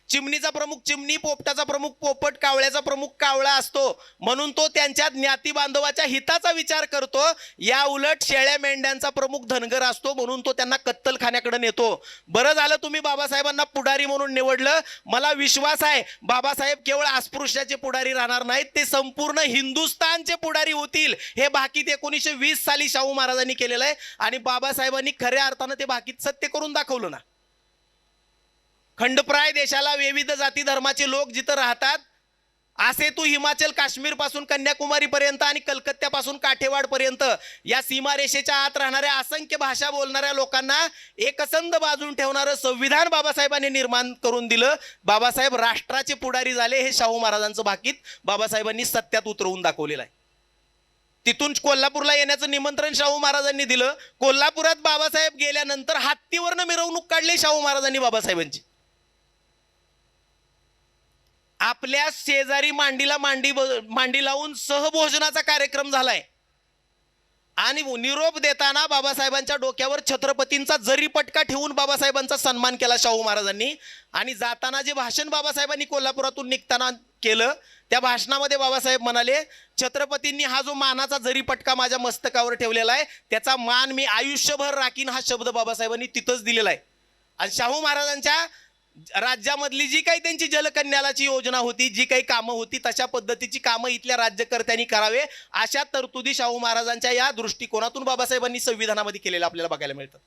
[SPEAKER 1] चिमणीचा प्रमुख चिमणी, पोपटाचा प्रमुख पोपट, कावळ्याचा प्रमुख कावळा असतो म्हणून तो त्यांच्या ज्ञाती बांधवाच्या हिताचा विचार करतो. या उलट शेळ्या मेंढ्यांचा प्रमुख धनगर असतो म्हणून तो त्यांना कत्तलखान्याकडे नेतो. बरं झालं तुम्ही बाबासाहेबांना पुढारी म्हणून निवडलं. मला विश्वास आहे बाबासाहेब केवळ अस्पृश्याचे पुढारी राहणार नाहीत, ते संपूर्ण हिंदुस्थानचे पुढारी होतील. हे भाकीत 1920 साली शाहू महाराजांनी केलेलं आहे. आणि बाबासाहेबांनी खऱ्या अर्थानं ते भाकीत सत्य करून दाखवलं ना. खंडप्राय देशाला विविध जाती धर्माचे लोक जिथं राहतात, असे तू हिमाचल काश्मीर पासून कन्याकुमारी पर्यंत आणि कलकत्त्यापासून काठेवाड पर्यंत या सीमारेषेच्या आत राहणाऱ्या असंख्य भाषा बोलणाऱ्या लोकांना एकसंध बाजून ठेवणारं संविधान बाबासाहेबांनी निर्माण करून दिलं. बाबासाहेब राष्ट्राचे पुढारी झाले. हे शाहू महाराजांचं भाकीत बाबासाहेबांनी सत्यात उतरवून दाखवलेलं आहे. तिथून कोल्हापूरला येण्याचं निमंत्रण शाहू महाराजांनी दिलं. कोल्हापुरात बाबासाहेब गेल्यानंतर हत्तीवरनं मिरवणूक काढली शाहू महाराजांनी बाबासाहेबांची. आपल्या शेजारी मांडीला मांडी लावून सहभोजनाचा कार्यक्रम झालाय. आणि निरोप देताना बाबासाहेबांच्या डोक्यावर छत्रपतींचा जरीपटका ठेवून बाबासाहेबांचा सन्मान केला शाहू महाराजांनी. आणि जाताना जे भाषण बाबासाहेबांनी कोल्हापुरातून निघताना केलं, त्या भाषणामध्ये बाबासाहेब म्हणाले, छत्रपतींनी हा जो मानाचा जरीपटका माझ्या मस्तकावर ठेवलेला आहे त्याचा मान मी आयुष्यभर राखीन, हा शब्द बाबासाहेबांनी तिथंच दिलेला आहे. आणि शाहू महाराजांच्या राज्यामधली जी काही त्यांची जलकन्यालाची योजना होती, जी काही कामं होती, तशा पद्धतीची कामं इथल्या राज्यकर्त्यांनी करावे, अशा तरतुदी शाहू महाराजांच्या या दृष्टिकोनातून बाबासाहेबांनी संविधानामध्ये केलेलं आपल्याला बघायला मिळतं.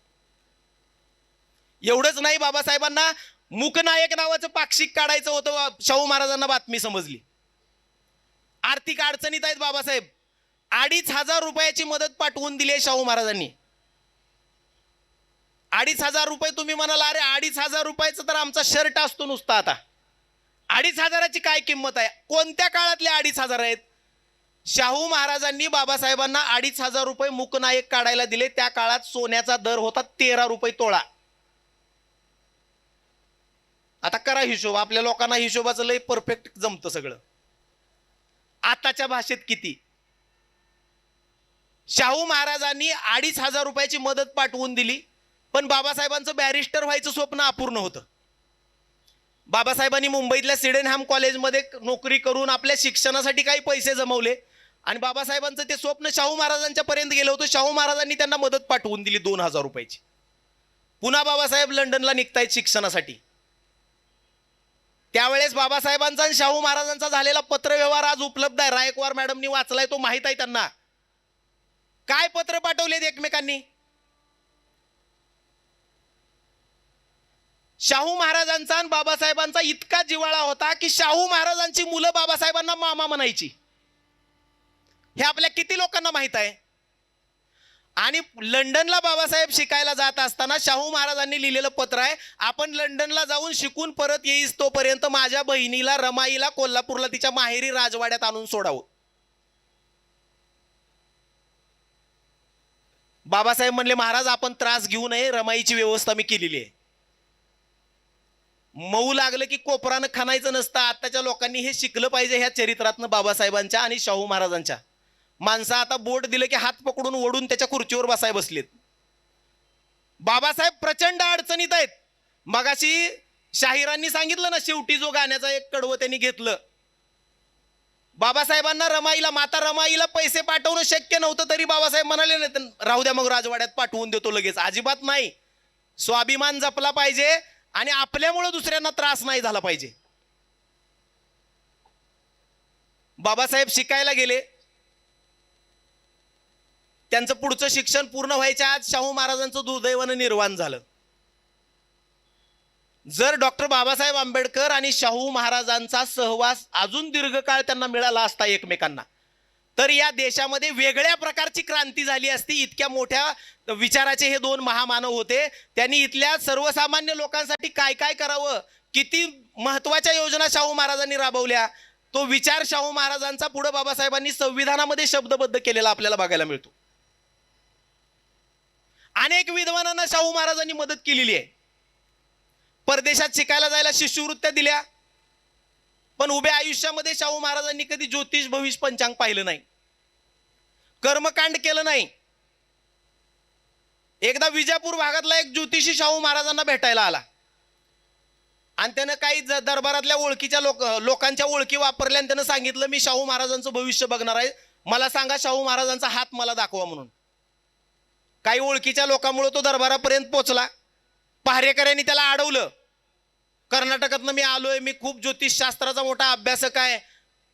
[SPEAKER 1] एवढंच नाही, बाबासाहेबांना मूकनायक नावाचं पाक्षिक काढायचं होतं. शाहू महाराजांना बातमी समजली, आर्थिक अडचणीत आहेत बाबासाहेब. 2,500 रुपयाची मदत पाठवून दिली आहे शाहू महाराजांनी. 2,500 रुपये. तुम्ही म्हणाला, अरे 2,500 रुपयाचं तर आमचा शर्ट असतो नुसता. आता 2,500ची काय किंमत आहे. कोणत्या काळातले 2,500 आहेत. शाहू महाराजांनी बाबासाहेबांना 2,500 रुपये मूकनायक काढायला दिले. त्या काळात सोन्याचा दर होता 13 रुपये तोळा. आता करा हिशोब, आपल्या लोकांना हिशोबाचं लय परफेक्ट जमतं सगळं. आताच्या भाषेत किती? शाहू महाराजांनी 2,500 रुपयाची मदत पाठवून दिली, पण बाबासाहेबांचं बॅरिस्टर व्हायचं स्वप्न अपूर्ण होतं. बाबासाहेबांनी मुंबईतल्या सिडेनहॅम कॉलेजमध्ये नोकरी करून आपल्या शिक्षणासाठी काही पैसे जमवले आणि बाबासाहेबांचं ते स्वप्न शाहू महाराजांच्या पर्यंत गेलं होतं. शाहू महाराजांनी त्यांना मदत पाठवून दिली 2,000 रुपयाची. पुन्हा बाबासाहेब लंडनला निघतायत शिक्षणासाठी. त्यावेळेस बाबासाहेबांचा आणि शाहू महाराजांचा झालेला पत्रव्यवहार आज उपलब्ध आहे. रायकवार मॅडमनी वाचलाय, तो माहित आहे त्यांना. काय पत्र पाठवलेत एकमेकांनी? शाहू महाराजांचा आणि बाबासाहेबांचा इतका जिव्हाळा होता की शाहू महाराजांची मुलं बाबासाहेबांना मामा म्हणायची. हे आपल्या किती लोकांना माहित आहे? आणि लंडनला बाबासाहेब शिकायला जात असताना शाहू महाराजांनी लिहिलेलं पत्र आहे, आपण लंडनला जाऊन शिकून परत येईस तोपर्यंत माझ्या बहिणीला रमाईला कोल्हापूरला तिच्या माहेरी राजवाड्यात आणून सोडावं. बाबासाहेब म्हणले, महाराज आपण त्रास घेऊ नये, रमाईची व्यवस्था मी केलेली आहे. मऊ लागलं की कोपरानं खाणायचं नसतं. आताच्या लोकांनी हे शिकलं पाहिजे ह्या चरित्रातनं बाबासाहेबांच्या आणि शाहू महाराजांच्या. माणसं आता बोट दिलं की हात पकडून ओढून त्याच्या खुर्चीवर बसाय बसलेत. बाबासाहेब प्रचंड अडचणीत आहेत. मगाशी शाहिरांनी सांगितलं ना, शेवटी जो गाण्याचा एक कडवं त्यांनी घेतलं. बाबासाहेबांना रमाईला, माता रमाईला पैसे पाठवणं शक्य नव्हतं, तरी बाबासाहेब म्हणाले नाही राहू द्या, मग राजवाड्यात पाठवून देतो लगेच. अजिबात नाही. स्वाभिमान जपला पाहिजे आणि आपल्यामुळे दुसऱ्यांना त्रास नाही झाला पाहिजे. बाबासाहेब शिकायला गेले. त्यांचं पुढचं शिक्षण पूर्ण व्हायच्या आज शाहू महाराजांचं दुर्दैवानं निर्वाण झालं. जर डॉक्टर बाबासाहेब आंबेडकर आणि शाहू महाराजांचा सहवास अजून दीर्घकाळ त्यांना मिळाला असता एकमेकांना, तर या देशामध्ये वेगळ्या प्रकारची क्रांती झाली असती. इतक्या मोठ्या विचाराचे हे दोन महामानव होते. त्यांनी इथल्या सर्वसामान्य लोकांसाठी काय काय करावं, किती महत्वाच्या योजना शाहू महाराजांनी राबवल्या, तो विचार शाहू महाराजांचा पुढे बाबासाहेबांनी संविधानामध्ये शब्दबद्ध केलेला आपल्याला बघायला मिळतो. अनेक विद्वानांना शाहू महाराजांनी मदत केलेली आहे. परदेशात शिकायला जायला शिष्यवृत्त्या दिल्या, पण उभ्या आयुष्यामध्ये शाहू महाराजांनी कधी ज्योतिष भविष्य पंचांग पाहिलं नाही, कर्मकांड केलं नाही. एकदा विजापूर भागातला एक ज्योतिषी शाहू महाराजांना भेटायला आला आणि त्यानं काही दरबारातल्या ओळखीच्या लोकांच्या ओळखी वापरल्या आणि त्यानं सांगितलं, मी शाहू महाराजांचं भविष्य बघणार आहे, मला सांगा शाहू महाराजांचा हात मला दाखवा म्हणून. काही ओळखीच्या लोकांमुळे तो दरबारापर्यंत पोहोचला. पहारेकऱ्यांनी त्याला अडवलं, कर्नाटकातनं मी आलोय, मी खूप ज्योतिषशास्त्राचा मोठा अभ्यासक आहे,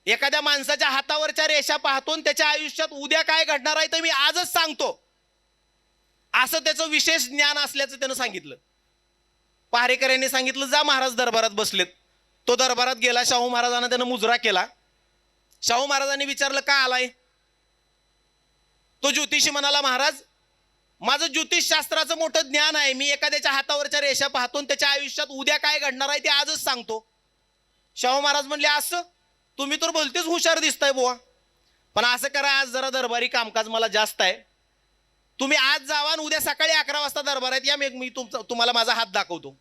[SPEAKER 1] एखाद्या माणसाच्या हातावरच्या रेषा पाहतो आणि त्याच्या आयुष्यात उद्या काय घडणार आहे ते मी आजच सांगतो, असं त्याचं विशेष ज्ञान असल्याचं त्यानं सांगितलं. पहारेकऱ्यांनी सांगितलं, जा महाराज दरबारात बसलेत. तो दरबारात गेला. शाहू महाराजांना त्यानं मुजरा केला. शाहू महाराजांनी विचारलं, का आलाय? तो ज्योतिषी म्हणाला, महाराज माझं ज्योतिषशास्त्राचं मोठं ज्ञान आहे, मी एखाद्याच्या हातावरच्या रेषा पाहतो आणि त्याच्या आयुष्यात उद्या काय घडणार आहे ते आजच सांगतो. शाहू महाराज म्हणले, असं तुम्ही तर बोलतेच हुशार दिसताय बुवा, पण असं करा, आज जरा दरबारी कामकाज मला जास्त आहे, तुम्ही आज जावा आणि उद्या सकाळी 11 वाजता दरबारात या, मी तुम्हाला माझा हात दाखवतो.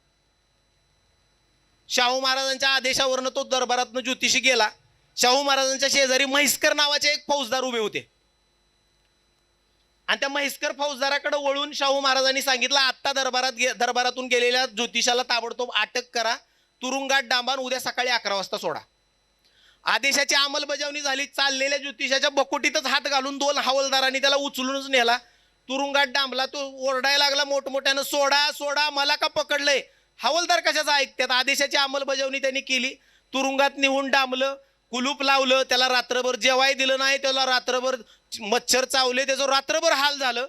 [SPEAKER 1] शाहू महाराजांच्या आदेशावरनं तो दरबारातनं ज्योतिषी गेला. शाहू महाराजांच्या शेजारी म्हैसकर नावाचे एक फौजदार उभे होते आणि त्या म्हैसकर फौजदाराकडे वळून शाहू महाराजांनी सांगितलं, आत्ता दरबारातून गेलेल्या ज्योतिषाला ताबडतोब अटक करा, तुरुंगात डांबा, उद्या सकाळी 11 वाजता सोडा. आदेशाची अंमलबजावणी झाली. चाललेल्या ज्योतिषाच्या बकोटीतच हात घालून 2 हवालदारांनी त्याला उचलूनच नेला, तुरुंगात डांबला. तो ओरडायला लागला मोठमोठ्यानं, सोडा सोडा, मला का पकडलंय? हवालदार कशाचा ऐकतात? आदेशाची अंमलबजावणी त्यांनी केली. तुरुंगात नेऊन डांबलं, कुलूप लावलं, त्याला रात्रभर जेवाय दिलं नाही, त्याला रात्रभर मच्छर चावले, त्याचं रात्रभर हाल झालं.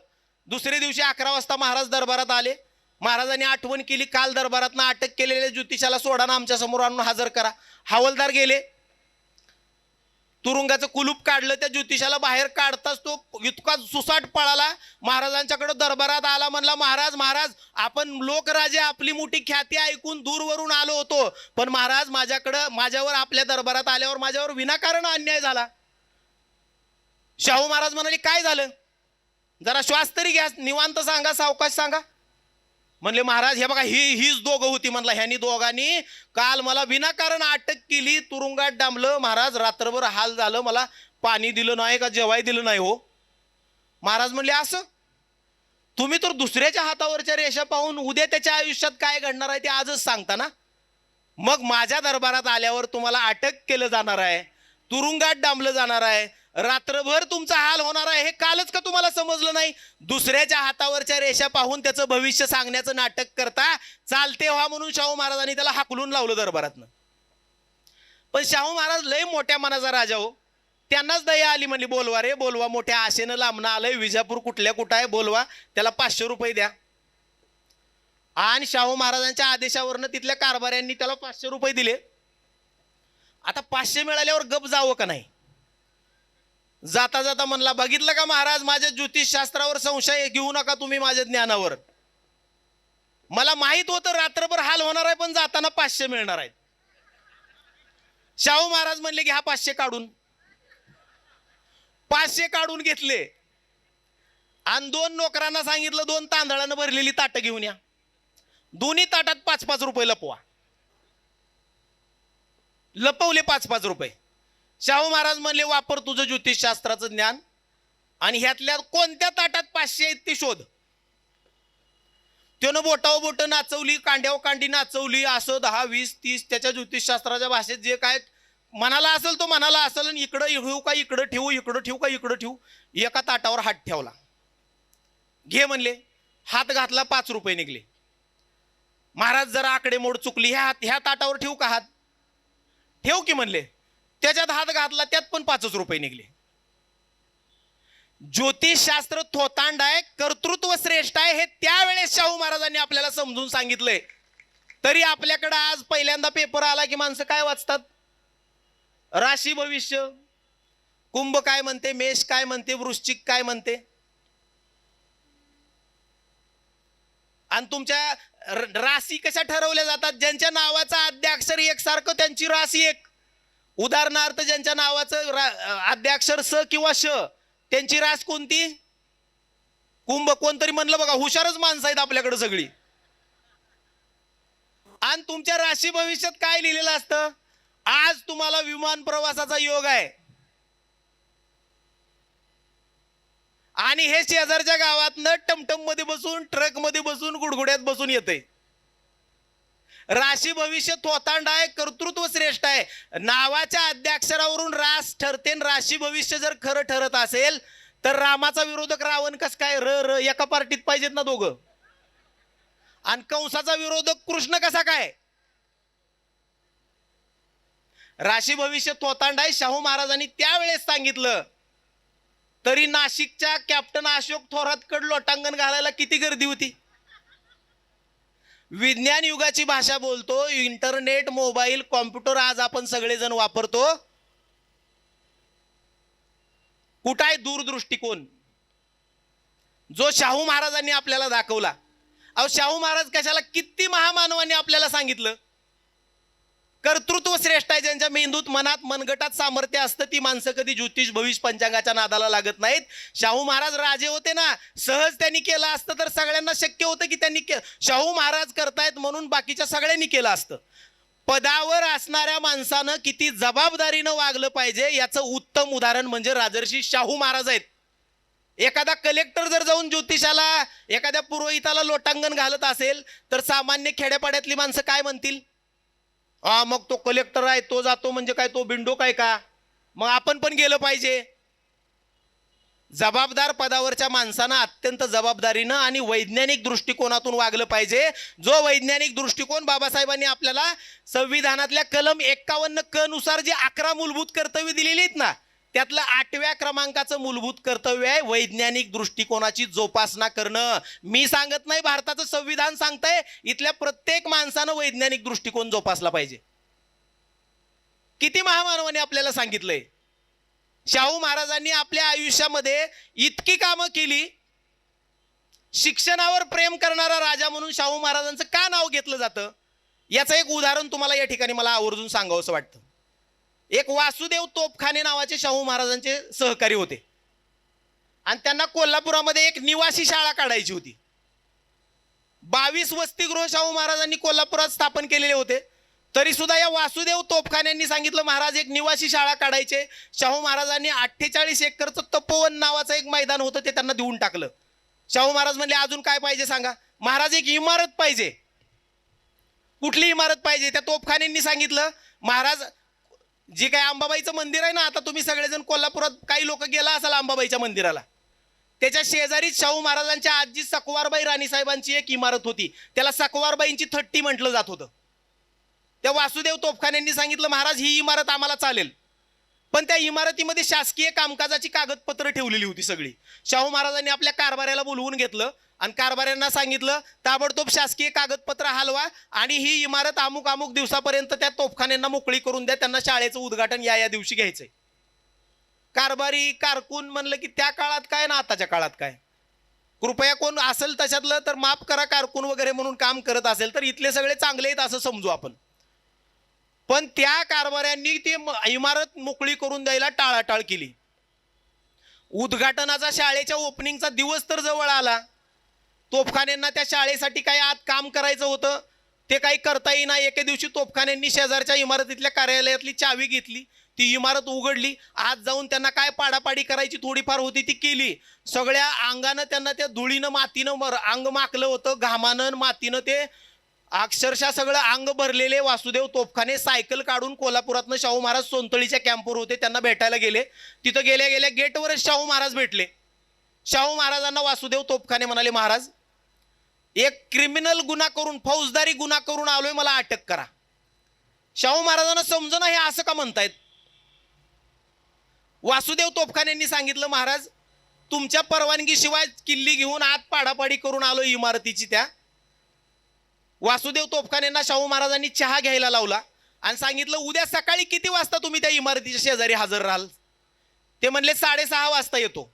[SPEAKER 1] दुसऱ्या दिवशी 11 वाजता महाराज दरबारात आले. महाराजांनी आठवण केली, काल दरबारातनं अटक केलेल्या ज्योतिषाला सोडा ना, आमच्या समोर आणून हजर करा. हवालदार गेले, तुरुंगाचं कुलूप काढलं, त्या ज्योतिषाला बाहेर काढताच तो इतका सुसाट पळाला, महाराजांच्याकडे दरबारात आला. म्हणला, महाराज महाराज आपण लोकराजे, आपली मोठी ख्याती ऐकून दूरवरून आलो होतो, पण महाराज माझ्यावर आपल्या दरबारात आल्यावर माझ्यावर विनाकारण अन्याय झाला. शाहू महाराज म्हणाले काय झालं, जरा श्वास तरी घ्या, निवांत सांगा, सावकाश सांगा. म्हणले महाराज हे बघा हीच दोघं होती. म्हणला ह्यांनी दोघांनी काल मला विनाकारण अटक केली, तुरुंगात डांबलं महाराज, रात्रभर हाल झालं, मला पाणी दिलं नाही का जेवाय दिलं नाही हो. महाराज म्हणले असं, तुम्ही तर दुसऱ्याच्या हातावरच्या रेषा पाहून उद्या त्याच्या आयुष्यात काय घडणार आहे ते आजच सांगता ना. मग माझ्या दरबारात आल्यावर तुम्हाला अटक केलं जाणार आहे, तुरुंगात डांबलं जाणार आहे, रात्रभर तुमचा हाल होणार आहे, हे कालच का तुम्हाला समजलं नाही. दुसऱ्याच्या हातावरच्या रेषा पाहून त्याचं भविष्य सांगण्याचं नाटक करता, चालते व्हा म्हणून शाहू महाराजांनी त्याला हाकलून लावलं दरबारातनं. पण शाहू महाराज लय मोठ्या मनाचा राजा हो, त्यांनाच दया आली, म्हणली बोलवा रे बोलवा, मोठ्या आशेनं लांबणं आलंय, विजापूर कुठल्या कुठं आहे, बोलवा, त्याला 500 रुपये द्या. आणि शाहू महाराजांच्या आदेशावरनं तिथल्या कारभाऱ्यांनी त्याला 500 रुपये दिले. आता 500 मिळाल्यावर गप जावं का नाही. जाता जाता म्हणला बघितलं का महाराज, माझ्या ज्योतिषशास्त्रावर संशय घेऊ नका तुम्ही, माझ्या ज्ञानावर. मला माहित होतं रात्रभर हाल होणार आहे, पण जाताना 500 मिळणार आहेत. शाहू महाराज म्हणले की हा 500 काढून. 500 काढून घेतले आणि 2 नोकरांना सांगितलं 2 तांदळानं भरलेली ताटं घेऊन या, दोन्ही ताटात 5-5 रुपये लपवा. लपवले 5-5 रुपये. शाहू महाराज म्हणले वापर तुझं ज्योतिषशास्त्राचं ज्ञान आणि ह्यातल्या कोणत्या ताटात 500 आहेत ते शोध. त्यानं बोटावर बोट नाचवली, कांड्यावर कांडी नाचवली, असं 10, 20, 30 त्याच्या ज्योतिषशास्त्राच्या भाषेत जे काय मनाला असेल तो मनाला असेल. आणि इकडं ठेवू का इकडं ठेवू, इकडं ठेवू का इकडं ठेवू, एका ताटावर हात ठेवला. घे म्हणले, हात घातला, 5 रुपये निघले. महाराज जरा आकडेमोड चुकली, ह्या ताटावर ठेवू का हात, ठेव की म्हणले. त्याच्यात हात घातला, त्यात पण 5 रुपये निघले. ज्योतिषशास्त्र थोतांड आहे, कर्तृत्व श्रेष्ठ आहे, हे त्यावेळेस शाहू महाराजांनी आपल्याला समजून सांगितलंय. तरी आपल्याकडे आज पहिल्यांदा पेपर आला की माणसं काय वाचतात, राशी भविष्य, कुंभ काय म्हणते, मेष काय म्हणते, वृश्चिक काय म्हणते. आणि तुमच्या राशी कशा ठरवल्या जातात, ज्यांच्या नावाचा आद्याक्षर एकसारखं त्यांची राशी एक. उदाहरणार्थ ज्यांच्या नावाचं आद्याक्षर स किंवा श, त्यांची रास कोणती, कुंभ. कोणतरी म्हणलं बघा, हुशारच माणसं आहेत आपल्याकडे सगळी. आणि तुमच्या राशी भविष्यात काय लिहिलेलं असतं, आज तुम्हाला विमान प्रवासाचा योग आहे आणि हे शेजारच्या गावातनं टमटम मध्ये बसून, ट्रक मध्ये बसून, गुडगुड्यात बसून येते. राशी भविष्य थोतांड आहे, कर्तृत्व श्रेष्ठ आहे. नावाच्या आद्याक्षरावरून रास ठरते. राशी भविष्य जर खरं ठरत असेल तर रामाचा विरोधक रावण कस काय र एका पार्टीत पाहिजेत ना दोघं. आणि कंसाचा विरोधक कृष्ण कसा काय. राशी भविष्य थोतांड आहे. शाहू महाराजांनी त्यावेळेस सांगितलं, तरी नाशिकच्या कॅप्टन अशोक थोरातकडे लोटांगण घालायला किती गर्दी होती. विज्ञान युगाची भाषा बोलतो, इंटरनेट, मोबाईल, कॉम्प्युटर आज आपण सगळेजण वापरतो. कुठं आहे दूरदृष्टिकोन जो शाहू महाराजांनी आपल्याला दाखवला. अहो शाहू महाराज कशाला, किती महामानवांनी आपल्याला सांगितलं, कर्तृत्व श्रेष्ठ आहे. ज्यांच्या मेंदूत, मनात, मनगटात सामर्थ्य असतं ती माणसं कधी ज्योतिष भविष्य पंचांगाच्या नादाला लागत नाहीत. शाहू महाराज राजे होते ना, सहज त्यांनी केलं असतं तर सगळ्यांना शक्य होतं की त्यांनी शाहू महाराज करतायत म्हणून बाकीच्या सगळ्यांनी केलं असतं. पदावर असणाऱ्या माणसानं किती जबाबदारीनं वागलं पाहिजे याचं उत्तम उदाहरण म्हणजे राजर्षी शाहू महाराज आहेत. एखादा कलेक्टर जर जाऊन ज्योतिषाला, एखाद्या पुरोहिताला लोटांगण घालत असेल तर सामान्य खेड्यापाड्यातली माणसं काय म्हणतील, मग तो कलेक्टर आहे, तो जातो म्हणजे काय, तो बिंडो काय का, मग आपण पण गेलं पाहिजे. जबाबदार पदावरच्या माणसानं अत्यंत जबाबदारीनं आणि वैज्ञानिक दृष्टिकोनातून वागलं पाहिजे. जो वैज्ञानिक दृष्टिकोन बाबासाहेबांनी आपल्याला संविधानातल्या कलम 51 क नुसार जी 11 मूलभूत कर्तव्य दिलेली आहेत ना, त्यातलं 8व्या क्रमांकाचं मूलभूत कर्तव्य आहे वैज्ञानिक दृष्टिकोनाची जोपासना करणं. मी सांगत नाही, भारताचं संविधान सांगतंय, इथल्या प्रत्येक माणसानं वैज्ञानिक दृष्टिकोन जोपासला पाहिजे. किती महामानवाने आपल्याला सांगितलंय. शाहू महाराजांनी आपल्या आयुष्यामध्ये इतकी कामं केली. शिक्षणावर प्रेम करणारा राजा म्हणून शाहू महाराजांचं का नाव घेतलं जातं याचं एक उदाहरण तुम्हाला या ठिकाणी मला आवर्जून सांगावंसं वाटतं. एक वासुदेव तोपखाने नावाचे शाहू महाराजांचे सहकारी होते. आणि त्यांना कोल्हापुरामध्ये एक निवासी शाळा काढायची होती. 22 वसतिगृह शाहू महाराजांनी कोल्हापुरात स्थापन केलेले होते. तरी सुद्धा या वासुदेव तोफखान्यांनी सांगितलं महाराज एक निवासी शाळा काढायचे. शाहू महाराजांनी 48 एकरचं तपोवन नावाचं एक मैदान होतं ते त्यांना देऊन टाकलं. शाहू महाराज म्हणले अजून काय पाहिजे सांगा. महाराज एक इमारत पाहिजे. कुठली इमारत पाहिजे. त्या तोफखान्यांनी सांगितलं महाराज जे काय अंबाबाईचं मंदिर आहे ना, आता तुम्ही सगळेजण कोल्हापुरात काही लोक गेला असाल अंबाबाईच्या मंदिराला, त्याच्या शेजारीच शाहू महाराजांच्या आजी सकवारबाई राणीसाहेबांची एक इमारत होती. त्याला सकवारबाईंची थट्टी म्हटलं जात होतं. त्या वासुदेव तोफखान्यांनी सांगितलं महाराज ही इमारत आम्हाला चालेल, पण त्या इमारतीमध्ये शासकीय कामकाजाची कागदपत्र ठेवलेली होती सगळी. शाहू महाराजांनी आपल्या कारभाऱ्याला बोलवून घेतलं आणि कारभाऱ्यांना सांगितलं ताबडतोब शासकीय कागदपत्र हलवा आणि ही इमारत अमुक अमुक दिवसापर्यंत त्या तोफखान्यांना मोकळी करून द्या, त्यांना शाळेचं उद्घाटन या दिवशी घ्यायचंय. कारभारी कारकून म्हणलं की त्या काळात काय ना आताच्या काळात काय, कृपया कोण असेल तशातलं तर माफ करा, कारकून वगैरे म्हणून काम करत असेल तर इथले सगळे चांगले आहेत असं समजू आपण. पण त्या कारभाऱ्यांनी ती इमारत मोकळी करून द्यायला टाळाटाळ केली. उद्घाटनाचा शाळेच्या ओपनिंगचा दिवस तर जवळ आला. तोफखान्यांना त्या शाळेसाठी काही आत काम करायचं होतं, ते काही करता येईना. एके दिवशी तोफखान्यांनी शेजारच्या इमारतीतल्या कार्यालयातली चावी घेतली, ती इमारत उघडली. आत जाऊन त्यांना काय पाडापाडी करायची थोडीफार होती ती केली. सगळ्या अंगानं त्यांना त्या धुळीनं मातीनं अंग माकलं होतं, घामानं मातीनं ते अक्षरशः सगळं अंग भरलेले. वासुदेव तोफखाने सायकल काढून कोल्हापुरातनं शाहू महाराज सोनतळीच्या कॅम्पवर होते, त्यांना भेटायला गेले. तिथं गेल्या गेल्या गेटवरच शाहू महाराज भेटले. शाहू महाराजांना वासुदेव तोफखाने म्हणाले महाराज एक क्रिमिनल गुन्हा करून फौजदारी गुन्हा करून आलोय, मला अटक करा. शाहू महाराजांना समजना हे असं का म्हणतायत. वासुदेव तोफखान्यांनी सांगितलं महाराज तुमच्या परवानगीशिवाय किल्ली घेऊन आत पाडापाडी करून आलोय इमारतीची. त्या वासुदेव तोफखान्यांना शाहू महाराजांनी चहा घ्यायला लावला आणि सांगितलं उद्या सकाळी किती वाजता तुम्ही त्या इमारतीच्या शेजारी हजर राहाल. ते म्हणले 6:30 वाजता येतो.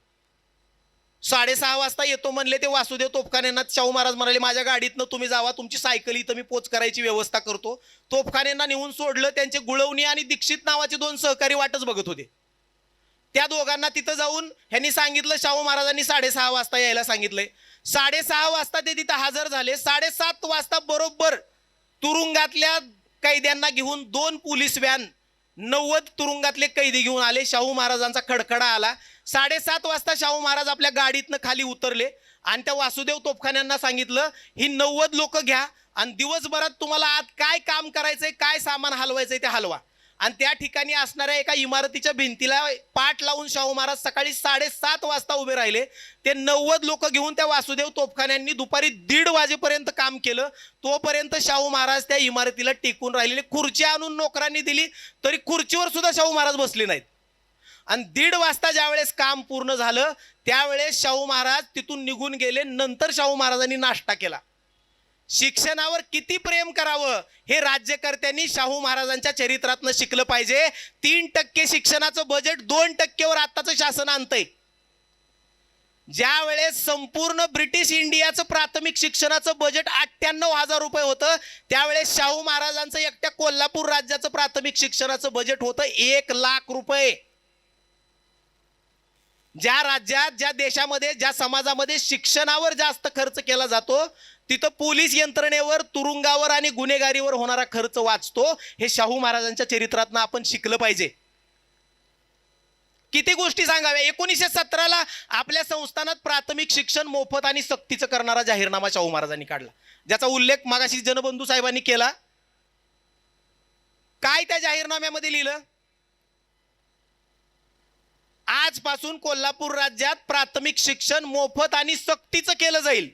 [SPEAKER 1] 6:30 वाजता येतो म्हणले ते वासुदेव तोफखान्यांना. शाहू महाराज म्हणाले माझ्या गाडीतनं तुम्ही जावा, तुमची सायकल इथं मी पोच करायची व्यवस्था करतो. तोफखान्यांना नेऊन सोडलं. त्यांचे गुळवणी आणि दीक्षित नावाचे 2 सहकारी वाटच बघत होते. त्या दोघांना तिथं जाऊन ह्यांनी सांगितलं शाहू महाराजांनी 6:30 वाजता यायला सांगितलंय. 6:30 वाजता ते तिथं हजर झाले. 7:30 वाजता बरोबर तुरुंगातल्या कैद्यांना घेऊन 2 पोलीस व्हॅन 90 तुरुंगातले कैदी घेऊन आले. शाहू महाराजांचा खडखडा आला. 7:30 वाजता शाहू महाराज आपल्या गाडीतनं खाली उतरले आणि त्या वासुदेव तोफखान्यांना सांगितलं ही 90 लोक घ्या आणि दिवसभरात तुम्हाला आत काय काम करायचंय, काय सामान हलवायचंय ते हलवा. आणि त्या ठिकाणी असणाऱ्या एका इमारतीच्या भिंतीला पाठ लावून शाहू महाराज सकाळी 7:30 वाजता उभे राहिले. ते 90 लोक घेऊन त्या वासुदेव तोफखान्यांनी दुपारी 1:30 वाजेपर्यंत काम केलं. तोपर्यंत शाहू महाराज त्या इमारतीला टिकून राहिलेले. खुर्ची आणून नोकरांनी दिली तरी खुर्चीवर सुद्धा शाहू महाराज बसले नाहीत. आणि 1:30 वाजता ज्यावेळेस काम पूर्ण झालं त्यावेळेस शाहू महाराज तिथून निघून गेले. नंतर शाहू महाराजांनी नाश्ता केला. शिक्षणावर किती प्रेम करावं हे राज्यकर्त्यांनी शाहू महाराजांच्या चरित्रातनं शिकलं पाहिजे. 3% शिक्षणाचं बजेट 2%वर आताचं शासन आणतंय. ज्या वेळेस संपूर्ण ब्रिटिश इंडियाचं प्राथमिक शिक्षणाचं बजेट 98,000 रुपये होतं त्यावेळेस शाहू महाराजांचं एकट्या कोल्हापूर राज्याचं प्राथमिक शिक्षणाचं बजेट होतं 1,00,000 रुपये. ज्या राज्यात, ज्या देशामध्ये, ज्या समाजामध्ये शिक्षणावर जास्त खर्च केला जातो तिथं पोलीस यंत्रणेवर, तुरुंगावर आणि गुन्हेगारीवर होणारा खर्च वाचतो. हे शाहू महाराजांच्या चरित्रातनं आपण शिकलं पाहिजे. किती गोष्टी सांगाव्या. 1917ला आपल्या संस्थानात प्राथमिक शिक्षण मोफत आणि सक्तीचं करणारा जाहीरनामा शाहू महाराजांनी काढला, ज्याचा उल्लेख मागाशी जनबंधू साहेबांनी केला. काय त्या जाहीरनाम्यामध्ये लिहिलं, आजपासून कोल्हापूर राज्यात प्राथमिक शिक्षण मोफत आणि सक्तीचं केलं जाईल.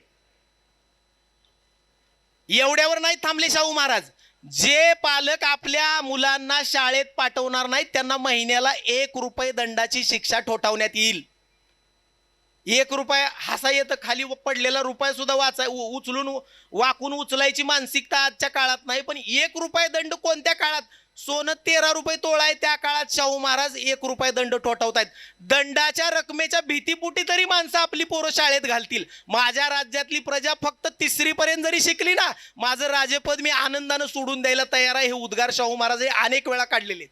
[SPEAKER 1] एवढ्यावर नाही थांबले शाहू महाराज. जे पालक आपल्या मुलांना शाळेत पाठवणार नाहीत त्यांना महिन्याला 1 रुपये दंडाची शिक्षा ठोठावण्यात येईल. 1 रुपया हसा येतं, खाली पडलेला रुपया सुद्धा उचलून वाकून उचलायची मानसिकता आजच्या काळात नाही. पण 1 रुपये दंड कोणत्या काळात, सोनं 13 रुपये तोळा आहे त्या काळात शाहू महाराज 1 रुपये दंड ठोठावतायत. दंडाच्या रकमेच्या भीतीपुटी तरी माणसं आपली पोरं शाळेत घालतील. माझ्या राज्यातली प्रजा फक्त 3री पर्यंत जरी शिकली ना माझं राजेपद मी आनंदानं सोडून द्यायला तयार आहे. हे उद्गार शाहू महाराज अनेक वेळा काढलेले.